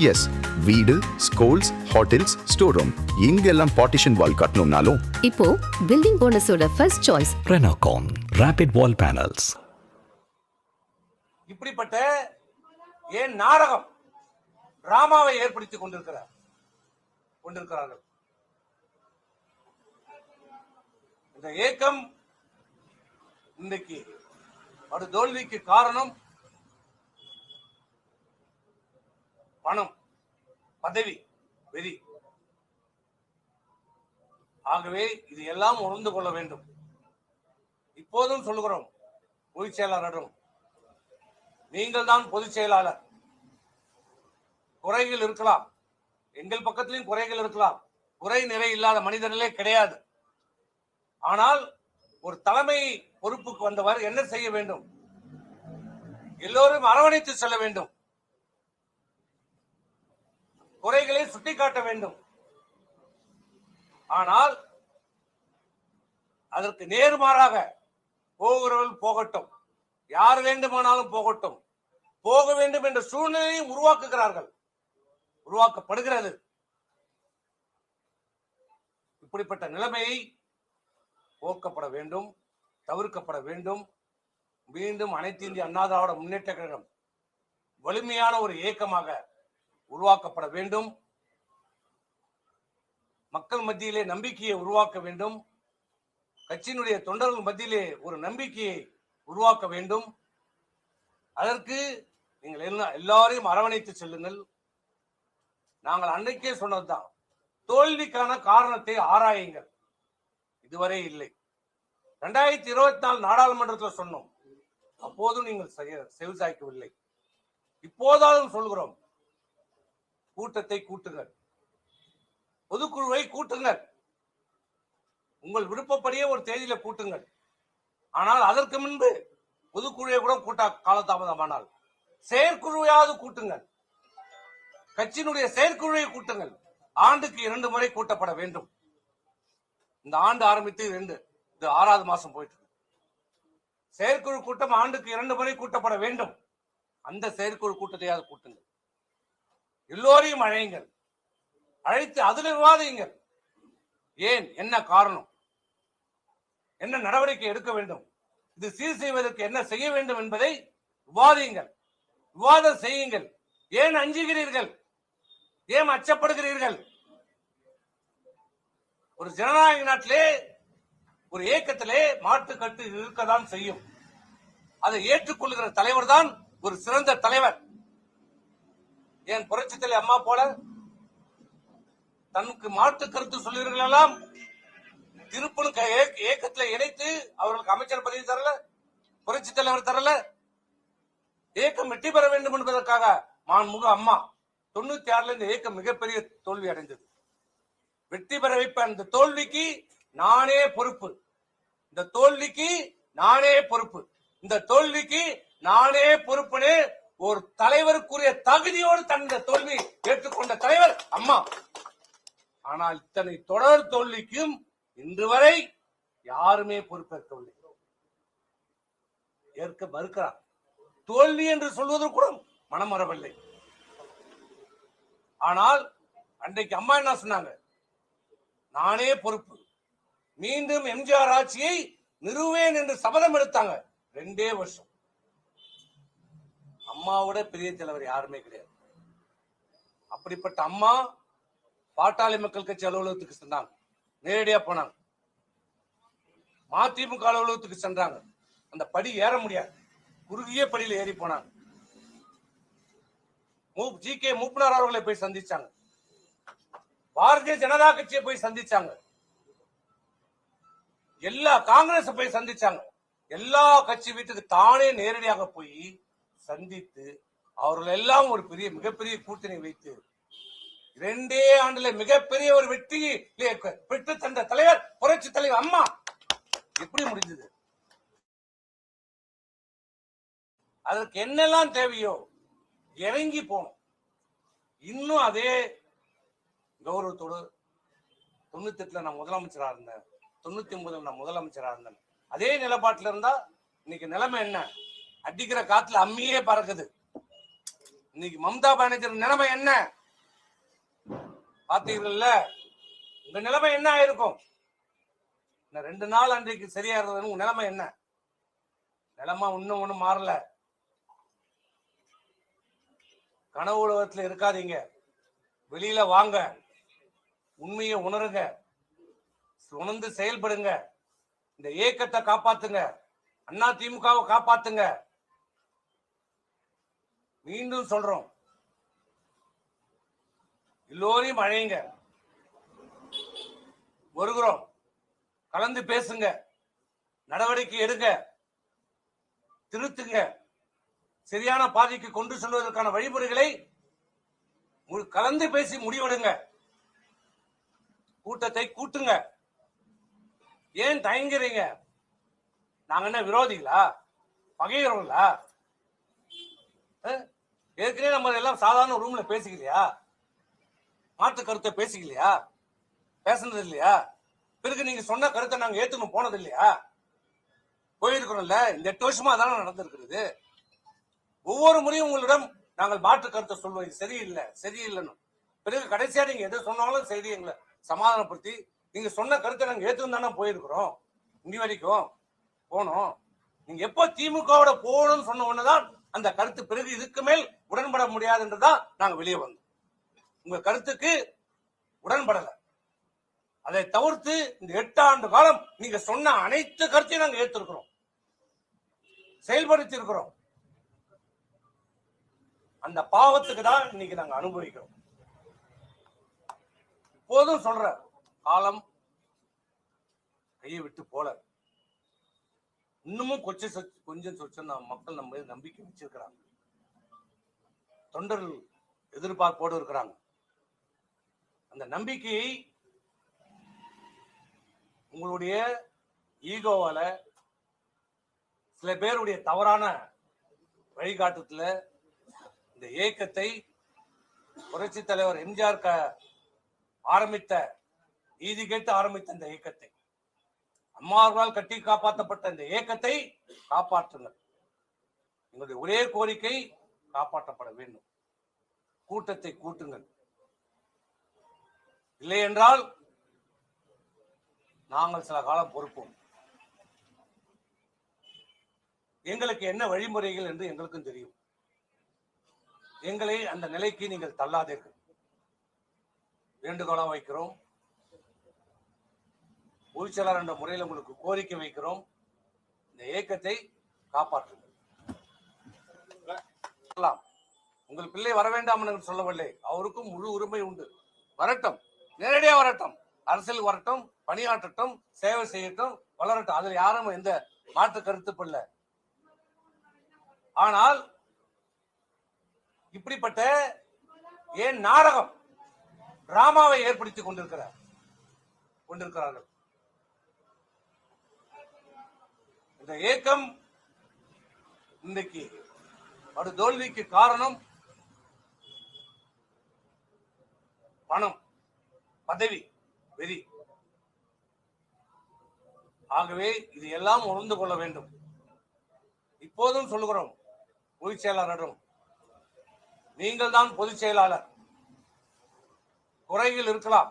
S, வீடு, schools, hotels, store room இங்கெல்லாம் partition wall கட்டணும்னாலும் இப்போ பில்டிங் போனஸோட first choice Renocon Rapid Wall Panels. இப்படிப்பட்ட ஏன் நாடகம் டிராமாவை ஏற்படுத்திக் கொண்டிருக்கிறார்கள். இந்த ஏக்கம் இன்றைக்கு ஒரு தோல்விக்கு காரணம் பணம், பதவி, வெறி. ஆகவே இது எல்லாம் உணர்ந்து கொள்ள வேண்டும். இப்போதும் சொல்லுகிறோம் பொதுச் செயலாளரும், நீங்கள் தான் பொதுச் செயலாளர். குறைகள் இருக்கலாம், எங்கள் பக்கத்திலும் குறைகள் இருக்கலாம். குறை நிறை இல்லாத மனிதர்களே கிடையாது. ஆனால் ஒரு தலைமை பொறுப்புக்கு வந்தவர் என்ன செய்ய வேண்டும்? எல்லோரும் அரவணைத்து செல்ல வேண்டும், குறைகளை சுட்டிக்காட்ட வேண்டும். ஆனால் அதற்கு நேர்மாறாக போகிறவர்கள் போகட்டும், யார் வேண்டுமானாலும் போகட்டும், போக வேண்டும் என்ற சூழ்நிலையை உருவாக்கப்படுகிறது. இப்படிப்பட்ட நிலைமையை போக்கப்பட வேண்டும், தவிர்க்கப்பட வேண்டும். மீண்டும் அனைத்து இந்திய அண்ணா திராவிட முன்னேற்ற கழகம் வலிமையான ஒரு இயக்கமாக உருவாக்கப்பட வேண்டும். மக்கள் மத்தியிலே நம்பிக்கையை உருவாக்க வேண்டும். கட்சியினுடைய தொண்டர்கள் மத்தியிலே ஒரு நம்பிக்கையை உருவாக்க வேண்டும். அதற்கு நீங்கள் எல்லாரையும் அரவணைத்து செல்லுங்கள். நாங்கள் அன்றைக்கே சொன்னதுதான், தோல்விக்கான காரணத்தை ஆராயுங்கள். இதுவரை இல்லை. 2024 நாடாளுமன்றத்தில் சொன்னோம், அப்போதும் நீங்கள் செவிசாய்க்கவில்லை. இப்போதாலும் சொல்கிறோம், கூட்டத்தை கூட்டுங்கள், பொதுக்குழுவை கூட்டுங்கள், உங்கள் விருப்பப்படியே ஒரு தேதியில கூட்டுங்கள். ஆனால் அதற்கு முன்பு பொதுக்குழுவை கூட கூட்ட காலதாமதமானால் செயற்குழுவையாவது கூட்டுங்கள், கட்சியினுடைய செயற்குழுவை கூட்டுங்கள். ஆண்டுக்கு 2 முறை கூட்டப்பட வேண்டும். இந்த ஆண்டு ஆரம்பித்து 6வது மாசம் போயிட்டு இருக்கு. செயற்குழு கூட்டம் ஆண்டுக்கு 2 முறை கூட்டப்பட வேண்டும். அந்த செயற்குழு கூட்டத்தையாவது கூட்டுங்கள். எல்லோரையும் அழையுங்கள், அழைத்து அதில் விவாதியுங்கள். ஏன், என்ன காரணம், என்ன நடவடிக்கை எடுக்க வேண்டும், இது சீர் செய்வதற்கு என்ன செய்ய வேண்டும் என்பதை விவாதியுங்கள், விவாதம் செய்யுங்கள். ஏன் அஞ்சுகிறீர்கள், ஏன் அச்சப்படுகிறீர்கள்? ஒரு ஜனநாயக நாட்டிலே, ஒரு இயக்கத்திலே மாட்டுக்கட்டு இருக்கதான் செய்யும். அதை ஏற்றுக்கொள்கிற தலைவர் தான் ஒரு சிறந்த தலைவர். ஏன் புரட்சித் தலைவர் அம்மா போல தனக்கு மாட்டு கருத்து சொல்லுவீர்கள் எல்லாம் திருப்பணம் இயக்கத்தில் இணைத்து அவர்களுக்கு அமைச்சர் பதவி தரல, புரட்சித் தலைவர் தரல. இயக்கம் வெற்றி பெற வேண்டும் என்பதற்காக மாண்புமிகு அம்மா 96 இந்த இயக்கம் மிகப்பெரிய தோல்வி அடைந்தது. வெற்றி பெற வைப்ப அந்த தோல்விக்கு நானே பொறுப்பு, இந்த தோல்விக்கு நானே பொறுப்பு, இந்த தோல்விக்கு நானே பொறுப்புன்னு ஒரு தலைவருக்குரிய தகுதியோடு தந்த தோல்வி ஏற்றுக்கொண்ட தலைவர் அம்மா. ஆனால் இத்தனை தொடர் தோல்விக்கும் இன்று வரை யாருமே பொறுப்பேற்கவில்லை, ஏற்க மறுக்கிறார். தோல்வி என்று சொல்வதற்கு கூட மனம் வரவில்லை. ஆனால் அன்றைக்கு அம்மா என்ன சொன்னாங்க? நானே பொறுப்பு, மீண்டும் எம்ஜிஆர் ஆட்சியை நிறுவேன் என்று சபதம் எடுத்தாங்க. 2 வருஷம். அம்மாவோட பெரிய தலைவர் யாருமே கிடையாது. அப்படிப்பட்ட அம்மா பாட்டாளி மக்கள் கட்சி அலுவலகத்துக்கு சென்றாங்க, நேரடியா போனாங்க. மதிமுக அலுவலகத்துக்கு சென்றாங்க, அந்த படி ஏற முடியாது, குறுகிய படியில் ஏறி போனாங்க. ஜி.கே. மூப்பனார் அவர்களை போய் சந்திச்சாங்க, பாரதிய ஜனதா கட்சியை போய் சந்திச்சாங்க, எல்லா காங்கிரஸ் போய் சந்திச்சாங்க. எல்லா கட்சி வீட்டுக்கு தானே நேரடியாக போய் சந்தித்து அவர்கள் எல்லாம் ஒரு மிகப்பெரிய கூட்டணி வைத்து 2 ஆண்டுல மிகப்பெரிய ஒரு வெற்றியை பெற்று தந்த தலைவர் புரட்சி தலைவர் அம்மா. எப்படி முடிஞ்சது? அதற்கு என்னெல்லாம் தேவையோ இறங்கி போனோம். இன்னும் அதே கௌரவத்தோடு 98 நான் முதலமைச்சரா இருந்தேன், 99 நான் முதலமைச்சரா இருந்தேன். அதே நிலப்பாட்டில் இருந்தா இன்னைக்கு நிலைமை என்ன? அடிக்கிற காத்துல அம்மியே பறக்குது. இன்னைக்கு மம்தா பானர்ஜி நிலைமை என்ன பாத்தீங்கல்ல? உங்க நிலைமை என்ன ஆயிருக்கும்? 2 நாள் அன்றைக்கு சரியா இருந்தது. உங்க நிலைமை என்ன? நிலைமை இன்னும் ஒண்ணும் மாறல. கனவு உலகத்துல இருக்காதீங்க, வெளியில வாங்க, உண்மையை உணருங்க, உணர்ந்து செயல்படுங்க, இந்த இயக்கத்தை காப்பாத்துங்க, அண்ணா திமுகவை காப்பாத்துங்க. மீண்டும் சொல்றோம், எல்லோரையும் அழைங்க, வருகிறோம், கலந்து பேசுங்க, நடவடிக்கை எடுங்க, திருத்துங்க, சரியான பாதைக்கு கொண்டு செல்வதற்கான வழிமுறைகளை கலந்து பேசி முடிவெடுங்க. கூட்டத்தை கூட்டுங்க. ஏன் தயங்குறீங்க? நாங்க என்ன விரோதிகளா, பகைகிறவங்களா? ஏற்கனவே நம்ம எல்லாம் சாதாரண ரூம்ல பேசிக்கலையா? மாற்று கருத்தை பேசிக்கலையா? பேசுனது இல்லையா? பிறகு நீங்க சொன்ன கருத்தை நாங்க ஏத்துக்கணும் போனது இல்லையா? போயிருக்கிறோம்ல. இந்த 8 வருஷமா அதான நடந்திருக்கிறது. ஒவ்வொரு முறையும் உங்களிடம் நாங்கள் மாற்று கருத்தை சொல்வோம், இது சரியில்லை சரியில்லைன்னு. பிறகு கடைசியா நீங்க எதை சொன்னாலும் சரி எங்களை சமாதானப்படுத்தி நீங்க சொன்ன கருத்தை நாங்க ஏத்துன்னு தானே போயிருக்கிறோம். இங்க வரைக்கும் போனோம். நீங்க எப்போ திமுகவோட போகணும்னு சொன்ன உடனேதான் அந்த கருத்து, பிறகு இதுக்கு மேல் உடன்பட முடியாதுன்றதான் நாங்க வெளியே வந்தோம். உங்க கருத்துக்கு உடன்படல. அதை தவிர்த்து இந்த 8 ஆண்டு காலம் நீங்க சொன்ன அனைத்து கருத்தையும் நாங்க ஏற்றிருக்கிறோம், செயல்படுத்தி இருக்கிறோம். அந்த பாவத்துக்கு தான் இன்னைக்கு நாங்க அனுபவிக்கிறோம். இப்போதும் சொல்ற, காலம் கையை விட்டு போல. இன்னமும் கொஞ்சம் சொச்சம் மக்கள் நம்ம மீது நம்பிக்கை வச்சிருக்கிறாங்க. தொண்டர்கள் எதிர்பார்ப்போடு இருக்கிறாங்க. அந்த நம்பிக்கையை உங்களுடைய ஈகோவால, சில பேருடைய தவறான வழிகாட்டுல இந்த இயக்கத்தை, புரட்சி தலைவர் எம்ஜிஆர் ஆரம்பித்த, நீதி கேட்டு ஆரம்பித்த இந்த இயக்கத்தை, அம்மாவர்களால் கட்டி காப்பாற்றப்பட்ட இந்த இயக்கத்தை காப்பாற்றுங்கள். எங்களுடைய ஒரே கோரிக்கை காப்பாற்றப்பட வேண்டும். கூட்டத்தை கூட்டுங்கள். இல்லை என்றால் நாங்கள் சில காலம் பொறுப்போம். எங்களுக்கு என்ன வழிமுறைகள் என்று எங்களுக்கும் தெரியும். எங்களை அந்த நிலைக்கு நீங்கள் தள்ளாதீர்கள். வேண்டுகோளா வைக்கிறோம். பொதுச்செயலாளர் என்ற முறையில் உங்களுக்கு கோரிக்கை வைக்கிறோம். இந்த இயக்கத்தை காப்பாற்றுங்கள். உங்கள் பிள்ளை வர வேண்டாம் என்று சொல்லவில்லை. அவருக்கும் முழு உரிமை உண்டு. வரட்டும், நேரடியா வரட்டும், அரசியல் வரட்டும், பணியாற்றட்டும், சேவை செய்யட்டும், வளரட்டும். அதில் யாரும் எந்த மாற்று கருத்து இல்லை. ஆனால் இப்படிப்பட்ட ஏன் நாடகம், டிராமாவை ஏற்படுத்திக் கொண்டிருக்கிறார்கள். இந்த இயக்கம் இன்றைக்கு ஒரு தோல்விக்கு காரணம் பணம், பதவி, வெறி. ஆகவே இது எல்லாம் உணர்ந்து கொள்ள வேண்டும். இப்போதும் சொல்லுகிறோம் பொதுச் செயலாளரிடம், நீங்கள் தான் பொதுச் செயலாளர். குறைகள் இருக்கலாம்,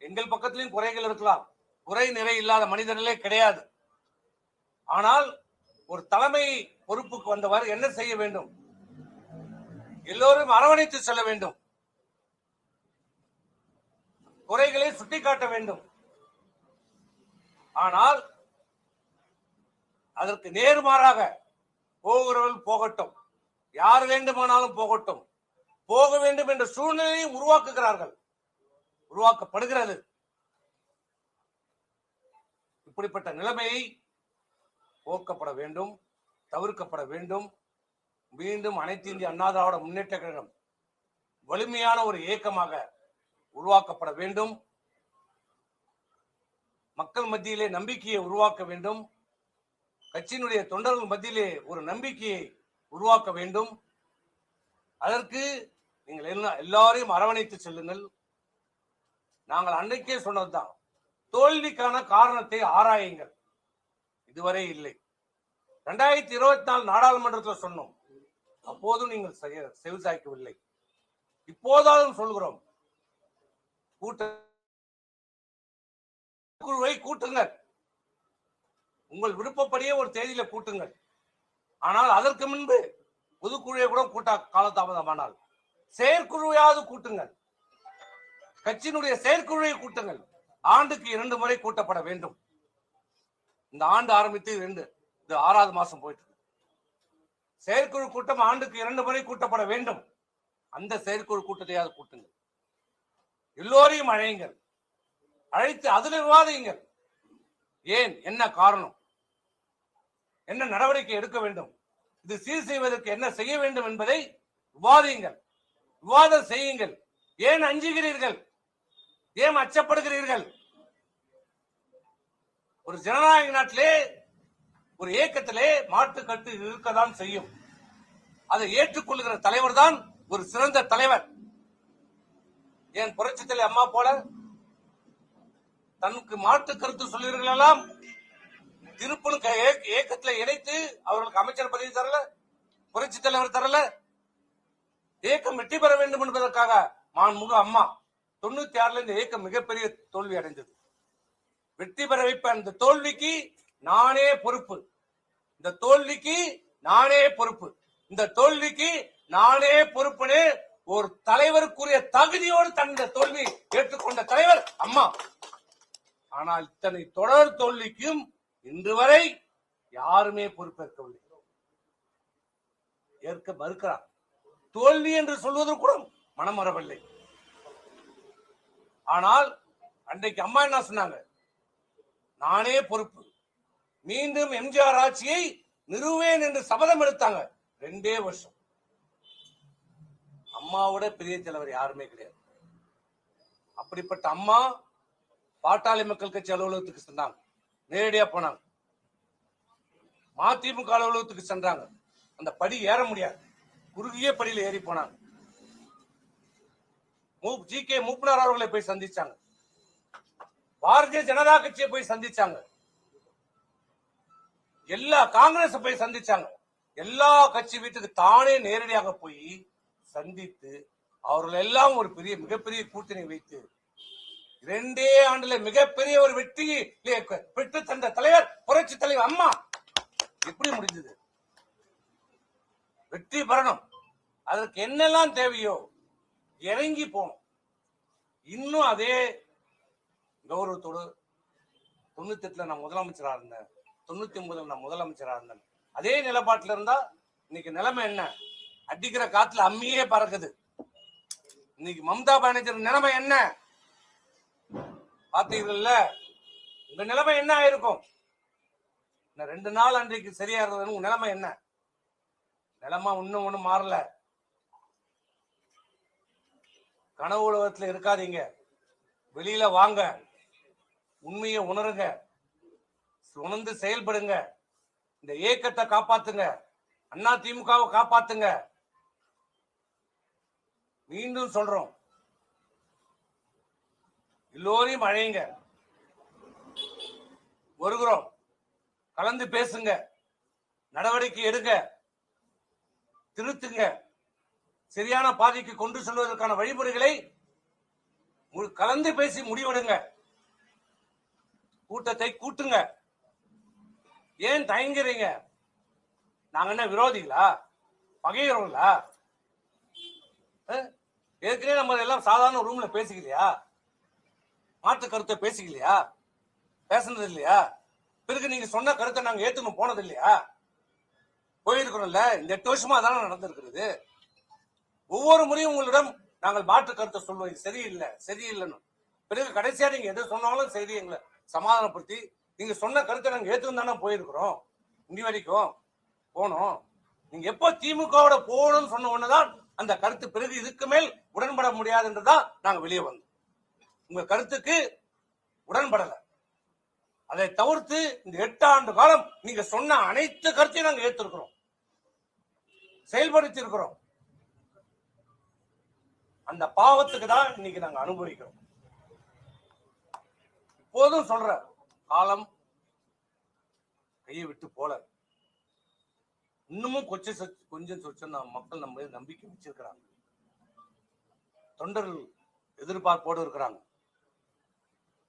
எங்கள் பக்கத்திலும் குறைகள் இருக்கலாம். குறை நிறை இல்லாத மனிதர்களே கிடையாது. ஆனால் ஒரு தலைமை பொறுப்புக்கு வந்தவர் என்ன செய்ய வேண்டும்? எல்லோரும் அரவணைத்து செல்ல வேண்டும். குறைகளை சுட்டிக்காட்ட வேண்டும். ஆனால் அதற்கு நேர்மாறாக போகிறவர்கள் போகட்டும், யார் வேண்டுமானாலும் போகட்டும், போக வேண்டும் என்ற சூழ்நிலையை உருவாக்குகிறார்கள், உருவாக்கப்படுகிறது. இப்படிப்பட்ட நிலைமையை போக்கப்பட வேண்டும், தவிர்க்கப்பட வேண்டும். மீண்டும் அனைத்து இந்திய அண்ணா திராவிட முன்னேற்ற கழகம் வலிமையான ஒரு இயக்கமாக உருவாக்கப்பட வேண்டும். மக்கள் மத்தியிலே நம்பிக்கையை உருவாக்க வேண்டும். கட்சியினுடைய தொண்டர்கள் மத்தியிலே ஒரு நம்பிக்கையை உருவாக்க வேண்டும். அதற்கு நீங்கள் எல்லாரையும் அரவணைத்து செல்லுங்கள். நாங்கள் அன்றைக்கே சொன்னதுதான், தோல்விக்கான காரணத்தை ஆராயுங்கள். இதுவரை இல்லை. 2024 நாடாளுமன்றத்தில் சொன்னோம், அப்போதும் நீங்கள் செவிசாய்க்கவில்லை. இப்போதாலும் சொல்கிறோம், குழுவை கூட்டுங்கள். உங்கள் விருப்பப்படியே ஒரு தேதியில கூட்டுங்கள். ஆனால் அதற்கு முன்பு பொதுக்குழுவை கூட கூட்ட காலதாமதமானால் செயற்குழுவையாவது கூட்டுங்கள். கட்சியினுடைய செயற்குழுவை கூட்டுங்கள். ஆண்டுக்கு 2 முறை கூட்டப்பட வேண்டும். இந்த ஆண்டு ஆரம்பித்து 6வது மாசம் போயிட்டு செயற்குழு கூட்டம் ஆண்டுக்கு 2 முறை கூட்டப்பட வேண்டும். அந்த செயற்குழு கூட்டத்தையாவது கூட்டுங்கள். எல்லோரையும் அழையுங்கள். அழைத்து அதில் விவாதியுங்கள். ஏன், என்ன காரணம், என்ன நடவடிக்கை எடுக்க வேண்டும், இது சீர் செய்வதற்கு என்ன செய்ய வேண்டும் என்பதை விவாதியுங்கள். விவாதம் செய்யுங்கள். ஏன் அஞ்சுகிறீர்கள்? ஏன் அச்சப்படுகிறீர்கள்? ஒரு ஜனநாயக நாட்டிலே, ஒரு இயக்கத்திலே மாற்று கருத்து இருக்கதான் செய்யும். அதை ஏற்றுக்கொள்கிற தலைவர் தான் ஒரு சிறந்த தலைவர். ஏன் புரட்சி தலைவி அம்மா போல தனக்கு மாற்று கருத்து சொல்லுவீர்கள் எல்லாம் திருப்பணும் இயக்கத்தில் இணைத்து அவர்களுக்கு அமைச்சர் பதவி தரல, புரட்சி தலைவர் தரல. இயக்கம் வெற்றி பெற வேண்டும் என்பதற்காக மாண்புமிகு அம்மா 96 இந்த இயக்கம் மிகப்பெரிய தோல்வி அடைந்தது. வெற்றி பெற வைப்ப அந்த தோல்விக்கு நானே பொறுப்பு. இந்த தோல்விக்கு நானே பொறுப்பு. இந்த தோல்விக்கு நானே பொறுப்புன்னு ஒரு தலைவருக்குரிய தகுதியோடு தந்த தோல்வி ஏற்றுக்கொண்ட தலைவர் அம்மா. ஆனால் இத்தனை தொடர் தோல்விக்கும் இன்று வரை யாருமே பொறுப்பேற்கவில்லை. ஏற்க மறுக்கிறார். தோல்வி என்று சொல்வது கூட மனம் வரவில்லை. ஆனால் அன்றைக்கு அம்மா என்ன சொன்னாங்க? நானே பொறுப்பு, மீண்டும் எம்ஜிஆர் ஆட்சியை நிறுவேன் என்று சபதம் எடுத்தாங்க. 2 வருஷம். அம்மாவோட பெரிய தலைவர் யாருமே கிடையாது. அப்படிப்பட்ட அம்மா பாட்டாளி மக்கள் கட்சி அலுவலகத்துக்கு சென்றாங்க. நேரடியா போனாங்க. மதிமுக அலுவலகத்துக்கு சென்றாங்க. அந்த படி ஏற முடியாது, குறுகிய படியில் ஏறி போனாங்க. ஜி.கே. மூப்பனார் அவர்களை போய் சந்திச்சாங்க. பாரதிய ஜனதா கட்சியை போய் சந்திச்சாங்க. எல்லா காங்கிரஸ் போய் சந்திச்சாங்க. எல்லா கட்சி வீட்டுக்கு தானே நேரடியாக போய் சந்தித்து அவர்கள் எல்லாம் ஒரு மிகப்பெரிய கூட்டணி வைத்து 2 ஆண்டுல மிகப்பெரிய ஒரு வெற்றியை பெற்று தந்த தலைவர் புரட்சி தலைவர் அம்மா. எப்படி முடிஞ்சது? வெற்றி பெறணும். அதற்கு என்னெல்லாம் தேவையோ இறங்கி போகணும். இன்னும் அதே கௌரவத்தோடு 98 நான் முதலமைச்சரா இருந்தேன், 99 நான் முதலமைச்சரா இருந்தேன், அதே நிலைப்பாட்டில் இருந்தா இன்னைக்கு நிலைமை என்ன? அடிக்கிற காத்துல அம்மியே பறக்குது. இன்னைக்கு மம்தா பானர்ஜி நிலைமை என்ன பாத்தீங்கல்ல? உங்க நிலைமை என்ன ஆயிருக்கும்? 2 நாள் அன்றைக்கு சரியா இருந்தது. உங்க நிலைமை என்ன? நிலைமை இன்னும் ஒண்ணும் மாறல. கனவு உலகத்துல இருக்காதீங்க. வெளியில வாங்க, உண்மையை உணருங்க, உணர்ந்து செயல்படுங்க. இந்த இயக்கத்தை காப்பாத்துங்க, அண்ணா திமுகவை காப்பாத்துங்க. மீண்டும் சொல்றோம், எல்லோரையும் அழையுங்க. வருகிறோம், கலந்து பேசுங்க, நடவடிக்கை எடுங்க, திருத்துங்க, சரியான பாதைக்கு கொண்டு செல்வதற்கான வழிமுறைகளை கலந்து பேசி முடிவெடுங்க. கூட்டத்தை கூட்டுங்க. ஏன் தயங்குறீங்க? நாங்க என்ன விரோதிகளா, பகைகிறவங்களா? ஏற்கனவே நம்ம எல்லாம் சாதாரண ரூம்ல பேசிக்கலையா? மாற்று கருத்தை பேசிக்கலையா? பேசுனது இல்லையா? பிறகு நீங்க சொன்ன கருத்தை நாங்க ஏத்துன்னு போனது இல்லையா? போயிருக்கிறோம்ல. இந்த 8 வருஷமா தானே நடந்திருக்கிறது. ஒவ்வொரு முறையும் உங்களிடம் நாங்கள் மாற்று கருத்தை சொல்லுவோம், சரியில்லை சரியில்லைன்னு. பிறகு கடைசியா நீங்க எது சொன்னாலும் சரி எங்களை சமாதானப்படுத்தி நீங்க சொன்ன கருத்தை நாங்க ஏத்துன்னு தானே போயிருக்கிறோம். இனி வரைக்கும் போனோம். நீங்க எப்போ திமுகவோட போகணும்னு சொன்ன உடனேதான் அந்த கருத்து, பிறகு இதுக்கு மேல் உடன்பட முடியாது என்றுதான் நாங்க வெளியே வந்தோம். உங்க கருத்துக்கு உடன்படல. அதை தவிர்த்து இந்த 8 ஆண்டு காலம் நீங்க சொன்ன அனைத்து கருத்தையும் நாங்க ஏற்றிருக்கிறோம், செயல்படுத்தி இருக்கிறோம். அந்த பாவத்துக்கு தான் இன்னைக்கு நாங்க அனுபவிக்கிறோம். இப்போதும் சொல்ற, காலம் கையை விட்டு போல. இன்னமும் கொஞ்சம் சொச்சம் மக்கள் நம்ம மீது நம்பிக்கை வச்சிருக்கிறாங்க. தொண்டர்கள் எதிர்பார்ப்போடு இருக்கிறாங்க.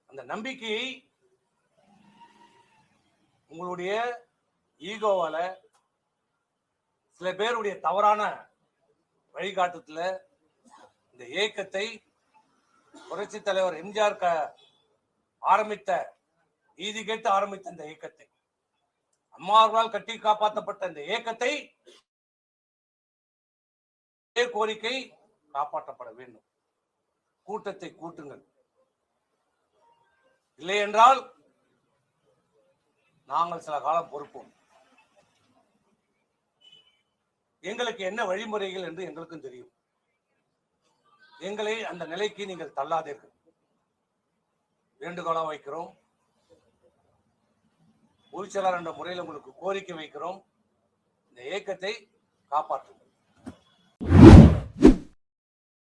அந்த நம்பிக்கையை உங்களுடைய ஈகோவால, சில பேருடைய தவறான வழிகாட்டுல இந்த இயக்கத்தை புரட்சி தலைவர் எம்ஜிஆர் ஆரம்பித்த, நீதி கேட்டு ஆரம்பித்த இந்த இயக்கத்தை, அம்மாவர்களால் கட்டி காப்பாற்றப்பட்ட இந்த இயக்கத்தை கோரிக்கை காப்பாற்றப்பட வேண்டும். கூட்டத்தை கூட்டுங்கள். இல்லை என்றால் நாங்கள் சில காலம் பொறுப்போம். எங்களுக்கு என்ன வழிமுறைகள் என்று எங்களுக்கும் தெரியும். எங்களை அந்த நிலைக்கு நீங்கள் தள்ளாதீர்கள். வேண்டுகோளா வைக்கிறோம். பொதுச்செயலாளர் என்ற முறையில் உங்களுக்கு கோரிக்கை வைக்கிறோம். இந்த இயக்கத்தை காப்பாற்றுங்கள்.